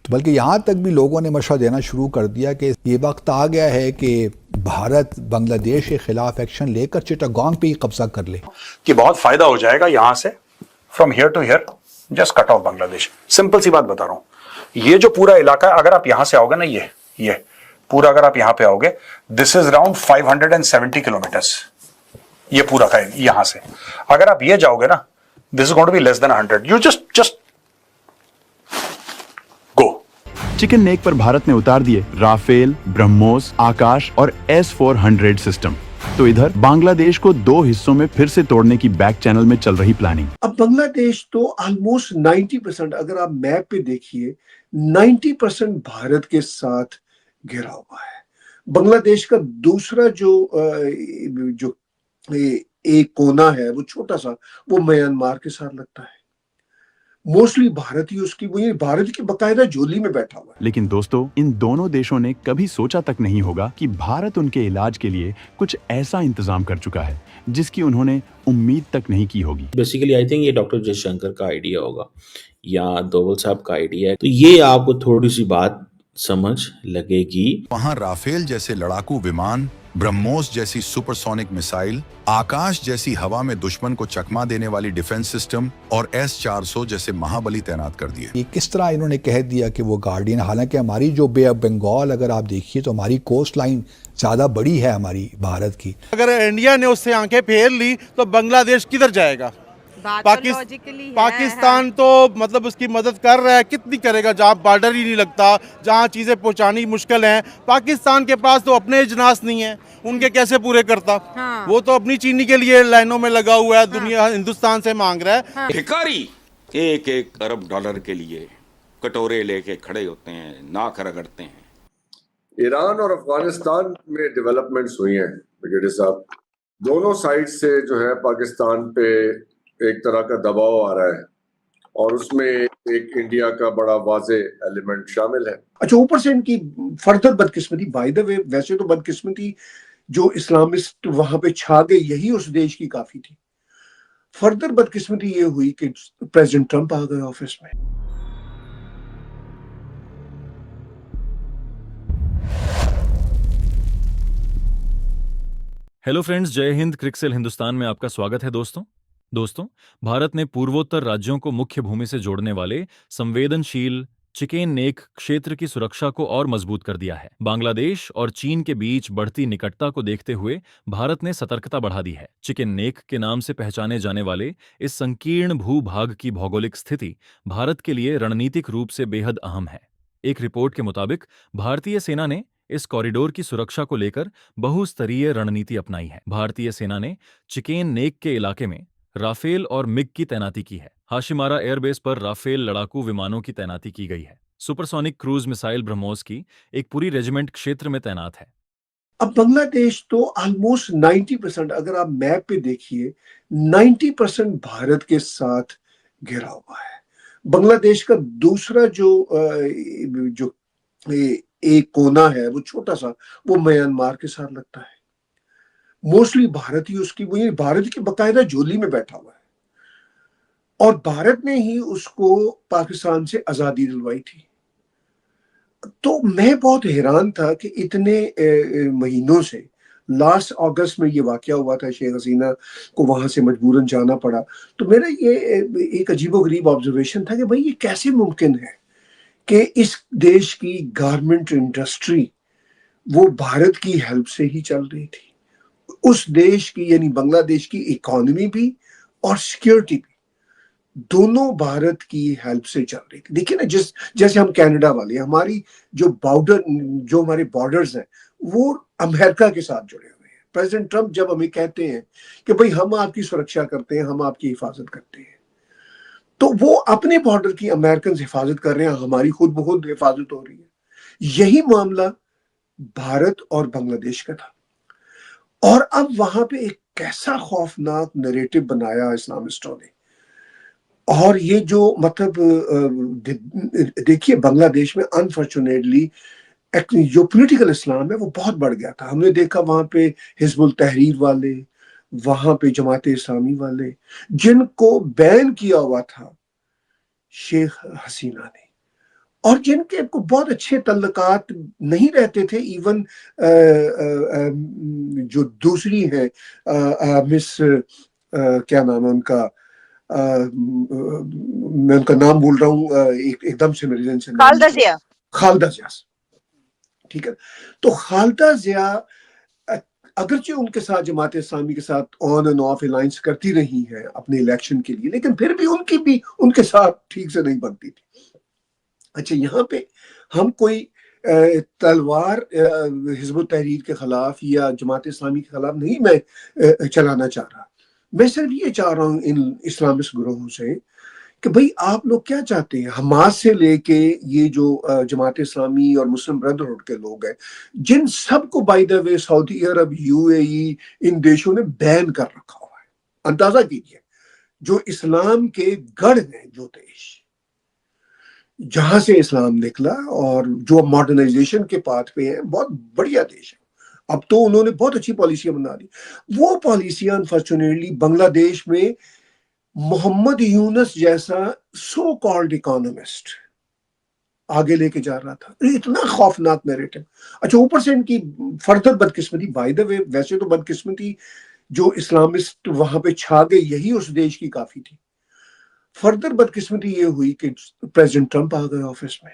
बल्कि यहाँ तक भी लोगों ने मशवरा देना शुरू कर दिया कि ये वक्त आ गया है कि भारत बांग्लादेश के खिलाफ एक्शन लेकर चिटागोंग पे ही कब्जा कर ले, कि बहुत फायदा हो जाएगा यहां से, from here to here just cut off Bangladesh. Simple सी बात बता रहा हूं, ये जो पूरा इलाका अगर आप यहां से आओगे ना, ये पूरा अगर आप यहां पे आओगे, दिस इज अराउंड 570 किलोमीटर्स, ये पूरा का यहां से अगर आप ये जाओगे ना, this is going to be less than 100। You just go. Chicken neck पर भारत ने उतार दिए राफेल, ब्रह्मोस, आकाश और S-400 सिस्टम। तो इधर बांग्लादेश को दो हिस्सों में फिर से तोड़ने की बैक चैनल में चल रही प्लानिंग। अब बांग्लादेश तो ऑलमोस्ट 90%, अगर आप मैप पे देखिए, 90% भारत के साथ घिरा हुआ है। बांग्लादेश का दूसरा जो एक कोना है, वो छोटा सा, वो म्यांमार के साथ लगता है। मोस्टली भारत ही उसकी, वो भारत की बकायदा झोली में बैठा हुआ है। लेकिन दोस्तों, इन दोनों देशों ने कभी सोचा तक नहीं होगा कि भारत उनके इलाज के लिए कुछ ऐसा इंतजाम कर चुका है जिसकी उन्होंने उम्मीद तक नहीं की होगी। बेसिकली आई थिंक ये डॉक्टर जयशंकर का आइडिया होगा या दोवल साहब का आइडिया है। तो ये आपको थोड़ी सी बात समझ लगेगी। वहां राफेल जैसे लड़ाकू विमान, ब्रह्मोस जैसी सुपरसोनिक मिसाइल, आकाश जैसी हवा में दुश्मन को चकमा देने वाली डिफेंस सिस्टम और S-400 जैसे महाबली तैनात कर दिए। ये किस तरह इन्होंने कह दिया कि वो गार्डियन, हालांकि हमारी जो बे ऑफ बंगाल अगर आप देखिए तो हमारी कोस्ट लाइन ज्यादा बड़ी है हमारी भारत की। अगर इंडिया ने उससे आंखें फेर ली तो बांग्लादेश किधर जाएगा? पाकिस्तान तो मतलब उसकी मदद कर रहा है, कितनी करेगा जहाँ बॉर्डर ही नहीं लगता, जहाँ चीज़ें पहुँचानी मुश्किल हैं। पाकिस्तान के पास तो अपने इजनास नहीं है, उनके कैसे पूरे करता? हाँ। वो तो अपनी चीनी के लिए लाइनों में लगा हुआ है। हाँ। दुनिया हिंदुस्तान से मांग रहा है। हाँ। भिखारी 1-1 अरब डॉलर के लिए कटोरे लेके खड़े होते हैं, नाक रगड़ते हैं। ईरान और अफगानिस्तान में डेवलपमेंट्स हुई हैं ब्रिगेडियर साहब। दोनों साइड से जो है पाकिस्तान पे एक तरह का दबाव आ रहा है और उसमें एक इंडिया का बड़ा वाजे एलिमेंट शामिल है। अच्छा, ऊपर से इनकी फर्दर बदकिस्मती, बाय द वे, वैसे तो बदकिस्मती जो इस्लामिस्ट वहां पे छा गए, यही उस देश की काफी थी। फर्दर बदकिस्मती ये हुई कि प्रेसिडेंट ट्रंप आ गए ऑफिस में। हेलो फ्रेंड्स, जय हिंद। क्रिकसेल हिंदुस्तान में आपका स्वागत है। दोस्तों, भारत ने पूर्वोत्तर राज्यों को मुख्य भूमि से जोड़ने वाले संवेदनशील चिकेन नेक क्षेत्र की सुरक्षा को और मजबूत कर दिया है। बांग्लादेश और चीन के बीच बढ़ती निकटता को देखते हुए भारत ने सतर्कता बढ़ा दी है। चिकेन नेक के नाम से पहचाने जाने वाले इस संकीर्ण भूभाग की भौगोलिक स्थिति भारत के लिए रणनीतिक रूप से बेहद अहम है। एक रिपोर्ट के मुताबिक भारतीय सेना ने इस कॉरिडोर की सुरक्षा को लेकर बहुस्तरीय रणनीति अपनाई है। भारतीय सेना ने चिकेन नेक के इलाके में राफेल और मिग की तैनाती की है। हाशिमारा एयरबेस पर राफेल लड़ाकू विमानों की तैनाती की गई है। सुपरसोनिक क्रूज मिसाइल ब्रह्मोस की एक पूरी रेजिमेंट क्षेत्र में तैनात है। अब बांग्लादेश तो ऑलमोस्ट 90%, अगर आप मैप पे देखिए, 90% भारत के साथ घिरा हुआ है। बांग्लादेश का दूसरा जो एक कोना है, वो छोटा सा, वो म्यांमार के साथ लगता है। मोस्टली भारत ही उसकी, वो भारत की बकायदा झोली में बैठा हुआ है और भारत ने ही उसको पाकिस्तान से आजादी दिलवाई थी। तो मैं बहुत हैरान था कि इतने महीनों से, लास्ट अगस्त में ये वाकया हुआ था, शेख हसीना को वहां से मजबूरन जाना पड़ा। तो मेरा ये एक अजीबोगरीब ऑब्जर्वेशन था कि भाई ये कैसे मुमकिन है कि इस देश की गारमेंट इंडस्ट्री वो भारत की हेल्प से ही चल रही थी। उस देश की, यानी बांग्लादेश की इकोनॉमी भी और सिक्योरिटी भी दोनों भारत की हेल्प से चल रही थी। देखिए ना, जैसे हम कनाडा वाले, हमारी जो हमारे बॉर्डर्स हैं वो अमेरिका के साथ जुड़े हुए हैं। प्रेसिडेंट ट्रंप जब हमें कहते हैं कि भाई हम आपकी सुरक्षा करते हैं, हम आपकी हिफाजत करते हैं, तो वो अपने बॉर्डर की अमेरिकन हिफाजत कर रहे हैं, हमारी खुद ब खुद हिफाजत हो रही है। यही मामला भारत और बांग्लादेश का था। और अब वहां पे एक कैसा खौफनाक नैरेटिव बनाया इस्लामिस्टों ने। और ये जो मतलब देखिए, बांग्लादेश में अनफॉर्चुनेटली जो पॉलिटिकल इस्लाम है वो बहुत बढ़ गया था। हमने देखा वहां पे हिजबुल तहरीर वाले, वहां पे जमात इस्लामी वाले, जिनको बैन किया हुआ था शेख हसीना ने, और जिनके को बहुत अच्छे तल्लकात नहीं रहते थे, इवन जो दूसरी है मिस क्या नाम है उनका, मैं उनका नाम भूल रहा हूँ एकदम से मेरे जहन से, खालदा जिया। खालदा जिया, ठीक है। तो खालदा जिया अगरचे उनके साथ जमात इस्लामी के साथ ऑन एंड ऑफ अलायंस करती रही है अपने इलेक्शन के लिए, लेकिन फिर भी उनके साथ ठीक से नहीं बनती थी। अच्छा, यहाँ पे हम कोई तलवार हिजबुत तहरीर के खिलाफ या जमात इस्लामी के खिलाफ नहीं मैं चलाना चाह रहा। मैं सिर्फ ये चाह रहा हूँ इन इस्लामिस्ट ग्रोहों से कि भाई आप लोग क्या चाहते हैं। हमास से लेके ये जो जमात इस्लामी और मुस्लिम ब्रदरहुड के लोग हैं, जिन सबको by the way Saudi Arabia, UAE, इन देशों ने बैन कर रखा हुआ है। अंदाजा कीजिए, जो इस्लाम के गढ़ हैं, जो देश जहां से इस्लाम निकला और जो मॉडर्नाइजेशन के पाथ पे है, बहुत बढ़िया देश है। अब तो उन्होंने बहुत अच्छी पॉलिसियां बना दी। वो पॉलिसियां अनफॉर्चुनेटली बांग्लादेश में मोहम्मद यूनुस जैसा सो कॉल्ड इकोनॉमिस्ट आगे लेके जा रहा था। इतना खौफनाक नैरेटिव। अच्छा, ऊपर से इनकी फर्दर बदकिस्मती, बाय द वे वैसे तो बदकिस्मती जो इस्लामिस्ट वहां पे छा गई, यही उस देश की काफी थी। फर्दर बदकिस्मती ये हुई कि प्रेसिडेंट ट्रंप आ गए ऑफिस में।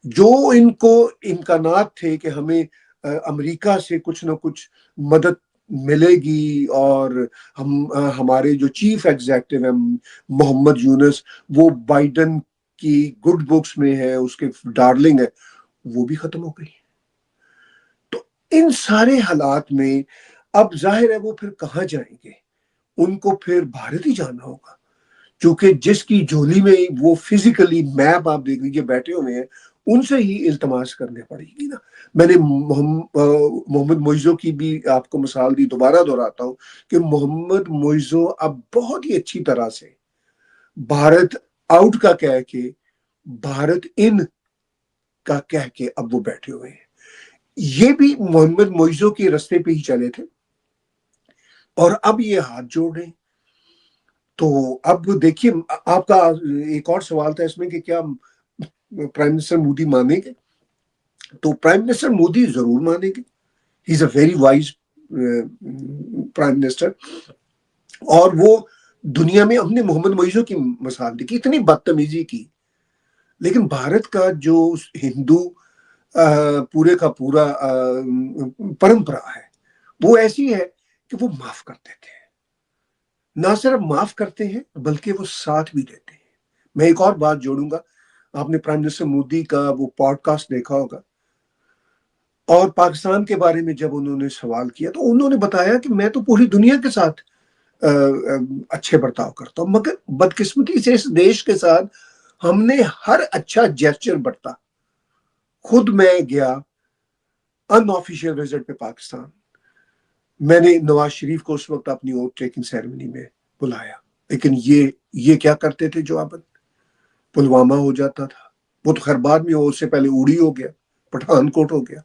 जो इनको इम्कानात थे कि हमें अमेरिका से कुछ ना कुछ मदद मिलेगी और हम हमारे जो चीफ एग्जीक्यूटिव है मोहम्मद यूनुस, वो बाइडन की गुड बुक्स में है, उसके डार्लिंग है, वो भी खत्म हो गई। तो इन सारे हालात में अब जाहिर है वो फिर कहाँ जाएंगे, उनको फिर भारत ही जाना होगा, क्योंकि जिसकी झोली में वो फिजिकली मैप आप देख लीजिए बैठे हुए हैं, उनसे ही इल्तमास करने पड़ेगी ना। मैंने मोहम्मद मोइज़ो की भी आपको मिसाल दी, दोबारा दोहराता हूं कि मोहम्मद मोइज़ो अब बहुत ही अच्छी तरह से भारत आउट का कह के, भारत इन का कह के अब वो बैठे हुए हैं। ये भी मोहम्मद मोइज़ो के रास्ते पे ही चले थे और अब ये हाथ जोड़ रहे हैं। तो अब देखिए, आपका एक और सवाल था इसमें कि क्या प्राइम मिनिस्टर मोदी मानेंगे। तो प्राइम मिनिस्टर मोदी जरूर मानेंगे। He is a very wise prime minister. और वो दुनिया में, हमने मोहम्मद मोइज़ो की मिसाल दी कि इतनी बदतमीजी की, लेकिन भारत का जो हिंदू पूरे का पूरा परंपरा है वो ऐसी है कि वो माफ कर देते हैं। ना सिर्फ माफ करते हैं बल्कि वो साथ भी देते हैं। मैं एक और बात जोड़ूंगा, आपने प्राइम मिनिस्टर मोदी का वो पॉडकास्ट देखा होगा, और पाकिस्तान के बारे में जब उन्होंने सवाल किया तो उन्होंने बताया कि मैं तो पूरी दुनिया के साथ अच्छे बर्ताव करता हूं, मगर बदकिस्मती से इस देश के साथ हमने हर अच्छा जेस्चर बरता। खुद मैं गया अनऑफिशियल विजिट पे पाकिस्तान, मैंने नवाज शरीफ को उस वक्त अपनी ओथ टेकिंग सेरेमनी में बुलाया, लेकिन ये क्या करते थे, जो अब पुलवामा हो जाता था, वो तो खैर बाद में, उससे पहले उड़ी हो गया, पठानकोट हो गया।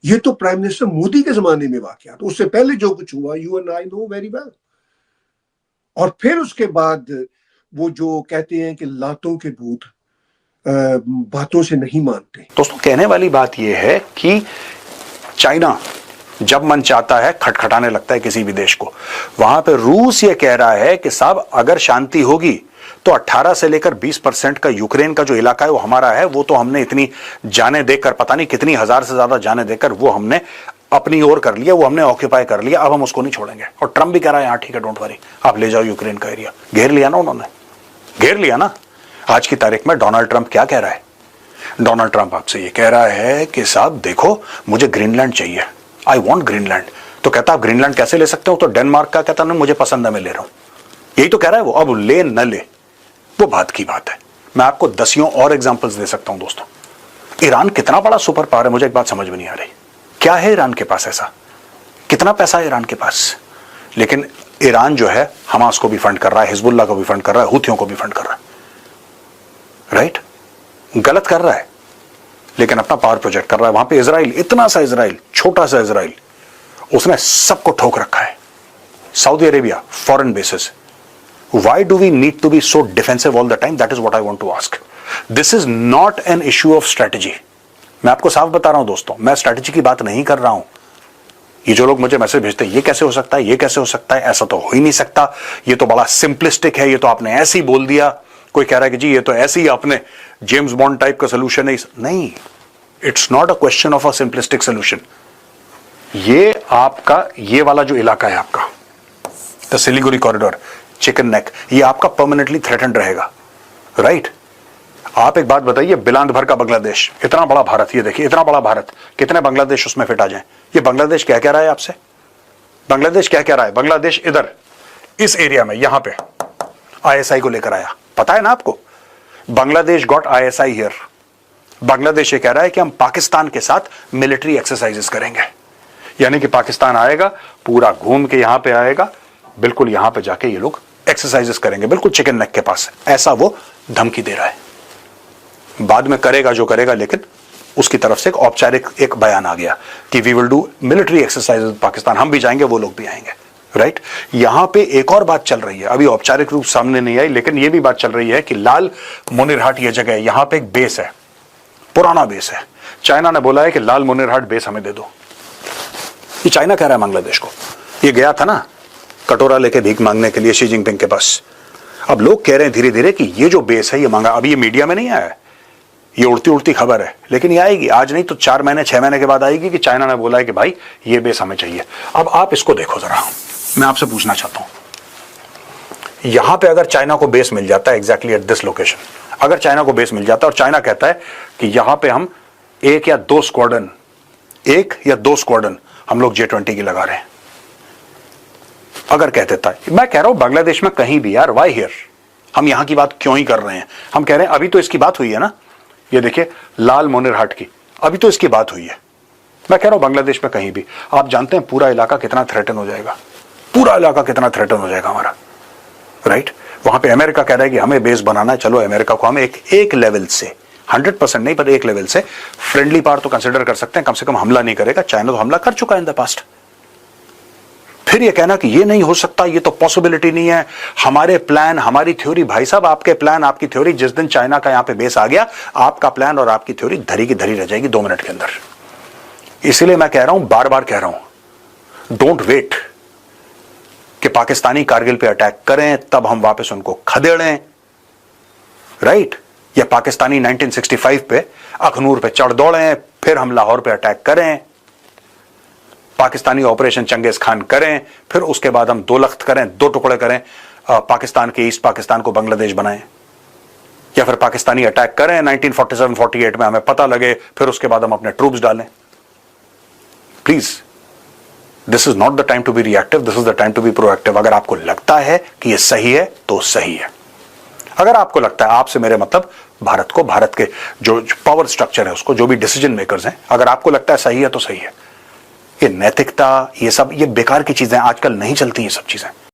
ये तो प्राइम मिनिस्टर मोदी के जमाने में वाकया, तो उससे पहले जो कुछ हुआ you and I know very well. और फिर उसके बाद वो जो कहते हैं कि लातों के भूत बातों से नहीं मानते। दोस्तों, कहने वाली बात यह है कि चाइना जब मन चाहता है खटखटाने लगता है किसी भी देश को। वहां पे रूस ये कह रहा है कि साहब अगर शांति होगी तो 18 से लेकर 20% का यूक्रेन का जो इलाका है वो हमारा है। वो तो हमने इतनी जाने देकर, पता नहीं कितनी हजार से ज्यादा जाने देकर वो हमने अपनी ओर कर लिया, वो हमने ऑक्यूपाई कर लिया, अब हम उसको नहीं छोड़ेंगे। और ट्रंप भी कह रहा है हाँ ठीक है, डोंट वरी, आप ले जाओ यूक्रेन का एरिया। घेर लिया ना उन्होंने, घेर लिया ना। आज की तारीख में डोनाल्ड ट्रंप क्या कह रहा है? डोनाल्ड ट्रंप आपसे ये कह रहा है कि साहब देखो मुझे ग्रीनलैंड चाहिए, आई वॉन्ट ग्रीनलैंड। तो कहता आप ग्रीनलैंड कैसे ले सकते हो? तो डेनमार्क का कहता नहीं मुझे पसंद है, मैं ले रहा हूं। यही तो कह रहा है वो। अब ले न ले वो बात की बात है। मैं आपको दसियों और एग्जांपल्स दे सकता हूं दोस्तों। ईरान कितना बड़ा सुपर पावर है, मुझे एक बात समझ में नहीं आ रही। क्या है ईरान के पास ऐसा? कितना पैसा है ईरान के पास? लेकिन ईरान जो है हमास को भी फंड कर रहा है, हिजबुल्लाह को भी फंड कर रहा है, हुथियों को भी फंड कर रहा है। राइट? गलत कर रहा है लेकिन अपना पावर प्रोजेक्ट कर रहा है। वहां पे इजराइल, इतना सा इजराइल, छोटा सा इजराइल, उसने सबको ठोक रखा है। Saudi Arabia, foreign basis. Why do we need to be so defensive all the time? That is what I want to ask. This is not an issue of strategy. मैं आपको साफ बता रहा हूं दोस्तों, मैं स्ट्रेटेजी की बात नहीं कर रहा हूं। ये जो लोग मुझे मैसेज भेजते हैं, ये कैसे हो सकता है, ये कैसे हो सकता है, ऐसा तो हो ही नहीं सकता, ये तो बड़ा सिंपलिस्टिक है, ये तो आपने ऐसे ही बोल दिया। कोई कह रहा है कि जी ये तो ऐसे ही आपने जेम्स बॉन्ड टाइप का सोल्यूशन है। नहीं, it's not a question of a simplistic solution. ये आपका ये वाला जो इलाका है आपका, the Siliguri corridor, chicken neck, ये आपका परमानेंटली थ्रेटेंड रहेगा, राइट? आप एक बात बताइए, बिलांद भर का बांग्लादेश, इतना बड़ा भारत, ये देखिए इतना बड़ा भारत, कितने बांग्लादेश उसमें फिट आ जाएं? ये बांग्लादेश क्या कह रहा है आपसे? बांग्लादेश क्या कह रहा है? बांग्लादेश इधर इस एरिया में यहां पे आईएसआई को लेकर आया, पता है ना आपको? Bangladesh got ISI here. Bangladesh ये कह रहा है कि हम पाकिस्तान के साथ मिलिट्री एक्सरसाइजेस करेंगे, यानी कि पाकिस्तान आएगा, पूरा घूम के यहां पे आएगा, बिल्कुल यहां पे जाके ये लोग एक्सरसाइजेस करेंगे, बिल्कुल चिकन नेक के पास। ऐसा वो धमकी दे रहा है। बाद में करेगा जो करेगा, लेकिन उसकी तरफ से एक औपचारिक एक बयान आ गया कि we will do military exercises Pakistan, हम भी जाएंगे, वो लोग भी आएंगे, राइट? यहां पे एक और बात चल रही है, अभी औपचारिक रूप सामने नहीं आई, लेकिन यह भी बात चल रही है कि लाल मुनिरहाट ये जगह है, यहां पे एक बेस है, पुराना बेस है। चाइना ने बोला है कि लाल मुनिरहाट बेस हमें दे दो। ये चाइना कह रहा है बांग्लादेश को। ये गया था ना कटोरा लेके भीख मांगने के लिए शी जिनपिंग के पास। अब लोग कह रहे हैं धीरे धीरे कि ये जो बेस है ये मांगा, अभी ये मीडिया में नहीं आया है, ये उड़ती उड़ती खबर है, लेकिन ये आएगी, आज नहीं तो 4 महीने 6 महीने के बाद आएगी कि चाइना ने बोला है कि भाई ये बेस हमें चाहिए। अब आप इसको देखो जरा, मैं आपसे पूछना चाहता हूं, यहां पे अगर चाइना को बेस मिल जाता है एग्जैक्टली एट दिस लोकेशन, अगर चाइना को बेस मिल जाता है और चाइना कहता है कि यहां पे हम 1 या 2 स्क्वाड्रन हम लोग J20 की लगा रहे हैं, अगर कह देता है, मैं कह रहा हूं बांग्लादेश में कहीं भी यार, वाई हियर, हम यहां की बात क्यों ही कर रहे हैं? हम कह रहे हैं अभी तो इसकी बात हुई है ना, ये देखिए लाल मुनिरहाट की, अभी तो इसकी बात हुई है। मैं कह रहा हूं बांग्लादेश में कहीं भी, आप जानते हैं पूरा इलाका कितना थ्रेटन हो जाएगा, पूरा इलाका कितना थ्रेटन हो जाएगा हमारा, राइट? वहां पे अमेरिका कह रहा है कि हमें बेस बनाना है, चलो अमेरिका को हम एक लेवल से, 100% नहीं पर एक लेवल से फ्रेंडली पावर तो कंसिडर कर सकते हैं, कम से कम हमला नहीं करेगा। चाइना तो हमला कर चुका है इन द पास्ट। फिर ये कहना कि ये नहीं हो सकता, ये तो पॉसिबिलिटी नहीं है, हमारे प्लान, हमारी थ्योरी, भाई साहब आपके प्लान, आपकी थ्योरी, जिस दिन चाइना का यहां पे बेस आ गया, आपका प्लान और आपकी थ्योरी धरी की धरी रह जाएगी 2 मिनट के अंदर। इसलिए मैं कह रहा हूं, बार बार कह रहा हूं, डोंट वेट कि पाकिस्तानी कारगिल पे अटैक करें तब हम वापस उनको खदेड़ें, राइट? या पाकिस्तानी 1965 पे अखनूर पे चढ़ दौड़ें, फिर हम लाहौर पे अटैक करें, पाकिस्तानी ऑपरेशन चंगेज खान करें, फिर उसके बाद हम 2 लख्त करें, 2 टुकड़े करें, पाकिस्तान के ईस्ट पाकिस्तान को बांग्लादेश बनाएं, या फिर पाकिस्तानी अटैक करें 1947-48 में, हमें पता लगे, फिर उसके बाद हम अपने ट्रूप्स डालें। Please, this is not the time to be reactive, this is the time to be proactive. अगर आपको लगता है कि यह सही है तो सही है। अगर आपको लगता है, आपसे मेरे मतलब भारत को, भारत के जो पावर स्ट्रक्चर है उसको, जो भी डिसीजन मेकर्स हैं, अगर आपको लगता है सही है तो सही है। ये नैतिकता, ये सब, ये बेकार की चीजें आजकल नहीं चलती, ये सब चीजें।